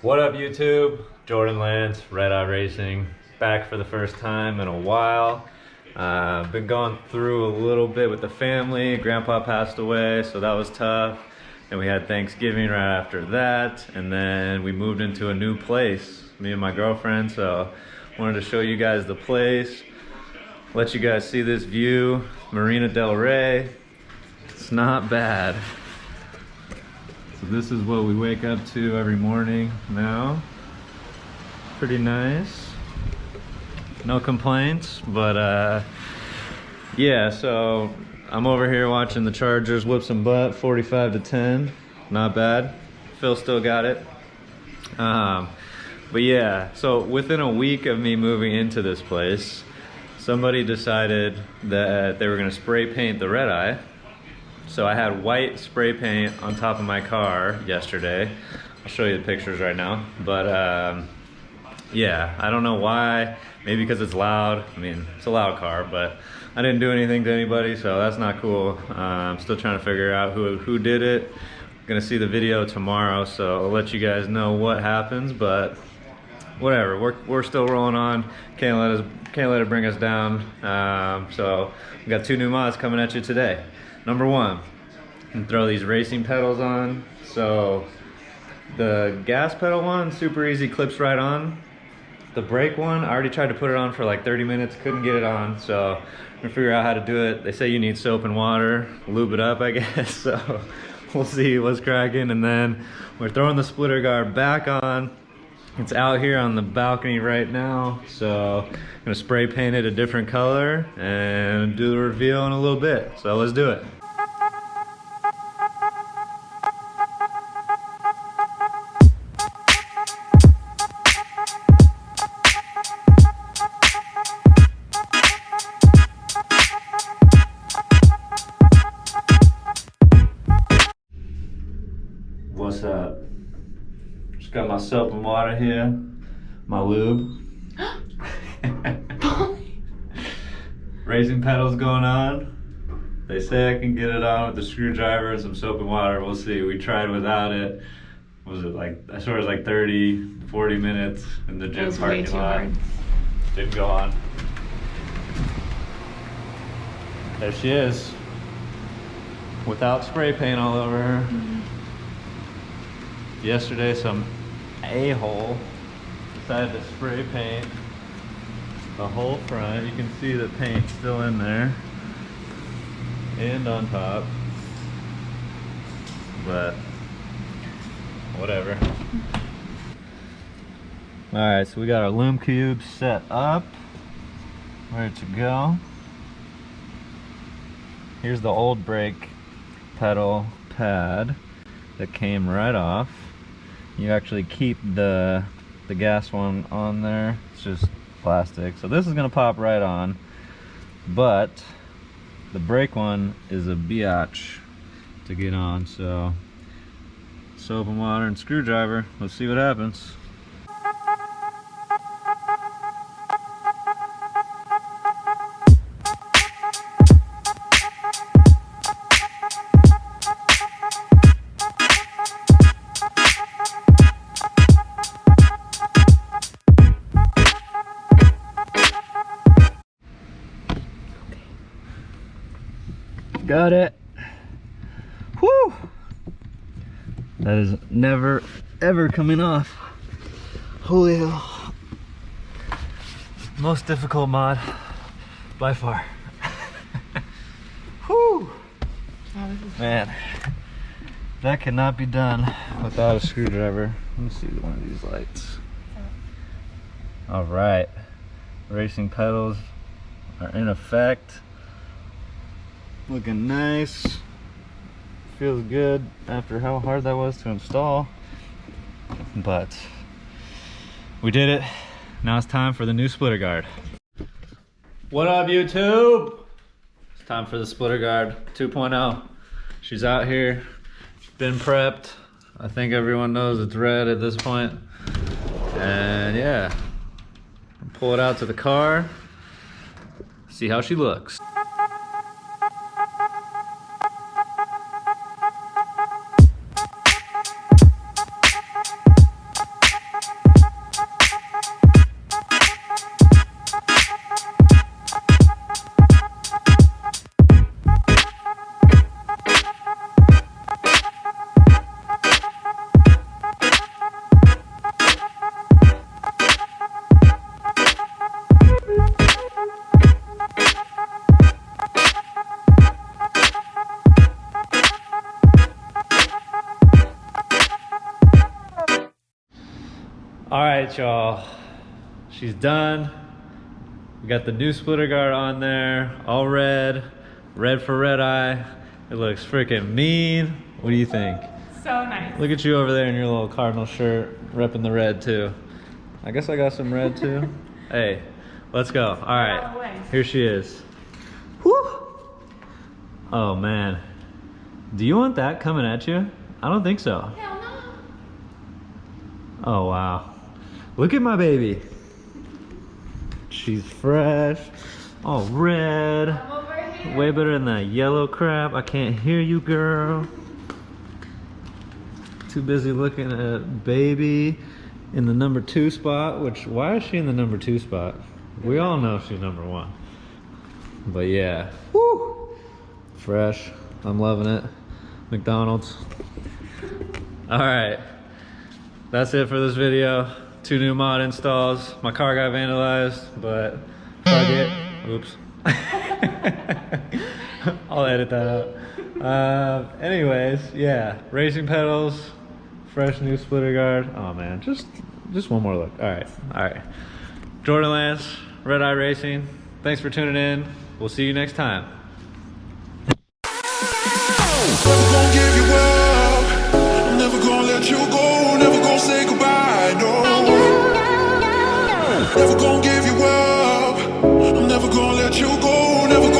What up, YouTube? Jordan Lance, Redeye Racing, back for the first time in a while. Been going through a little bit with the family. Grandpa passed away, so that was tough. And we had Thanksgiving right after that, and then we moved into a new place, me and my girlfriend, so wanted to show you guys the place, let you guys see this view. Marina del Rey, it's not bad. So this is what we wake up to every morning now. Pretty nice. No complaints, but yeah, so I'm over here watching the Chargers whip some butt, 45-10. Not bad. Phil still got it. But yeah, so within a week of me moving into this place, somebody decided that they were gonna spray paint the Redeye. So I had white spray paint on top of my car yesterday. I'll show you the pictures right now. But yeah, I don't know why. Maybe because it's loud. I mean, it's a loud car, but I didn't do anything to anybody, so that's not cool. I'm still trying to figure out who did it. I'm gonna see the video tomorrow, so I'll let you guys know what happens, but whatever, we're still rolling on. Can't let it bring us down. So we got two new mods coming at you today. Number one, and throw these racing pedals on. So the gas pedal one, super easy, clips right on. The brake one, I already tried to put it on for like 30 minutes, couldn't get it on, so I'm gonna figure out how to do it. They say you need soap and water, lube it up, I guess, so we'll see what's cracking. And then we're throwing the splitter guard back on. It's out here on the balcony right now, so I'm gonna spray paint it a different color and do the reveal in a little bit. So let's do it. What's up? Just got my soap and water here, my lube. Racing pedals going on. They say I can get it on with the screwdriver and some soap and water. We'll see. We tried without it. What was it like? I swear it was like 30, 40 minutes in the gym parking lot. Didn't go on. There she is. Without spray paint all over her. Yesterday, some a-hole decided to spray paint the whole front. You can see the paint still in there and on top, but whatever. All right, so we got our loom cube set up, ready to go. Here's the old brake pedal pad that came right off. You actually keep the gas one on there. It's just plastic. So this is gonna pop right on, but the brake one is a biatch to get on. So soap and water and screwdriver. Let's see what happens. Got it. Whew! That is never ever coming off. Holy hell. Most difficult mod by far. Whew! Man, that cannot be done without a screwdriver. Let me see one of these lights. All right, racing pedals are in effect. Looking nice. Feels good after how hard that was to install. But we did it. Now it's time for the new splitter guard. What up, YouTube? It's time for the splitter guard 2.0. She's out here. She's been prepped. I think everyone knows it's red at this point. And yeah, pull it out to the car. See how she looks. All right, y'all. She's done. We got the new splitter guard on there, all red. Red for Redeye. It looks freaking mean. What do you think? So nice. Look at you over there in your little Cardinal shirt, repping the red too. I guess I got some red too. Hey, let's go. All right, here she is. Woo! Oh man. Do you want that coming at you? I don't think so. Hell no. Oh wow. Look at my baby. She's fresh. All red. I'm over here. Way better than that yellow crap. I can't hear you, girl. Too busy looking at baby in the number 2 spot, which, why is she in the number 2 spot? We all know she's number 1. But yeah. Woo! Fresh. I'm loving it. McDonald's. Alright. That's it for this video. 2 new mod installs. My car got vandalized, but fuck it. Oops. I'll edit that out. Anyways, yeah. Racing pedals. Fresh new splitter guard. Oh man, just one more look. Alright. Jordan Lance, Redeye Racing. Thanks for tuning in. We'll see you next time. Never gonna give you up. I'm never gonna let you go. Never gonna say goodbye. No. Never gonna give you up. I'm never gonna let you go. Never gonna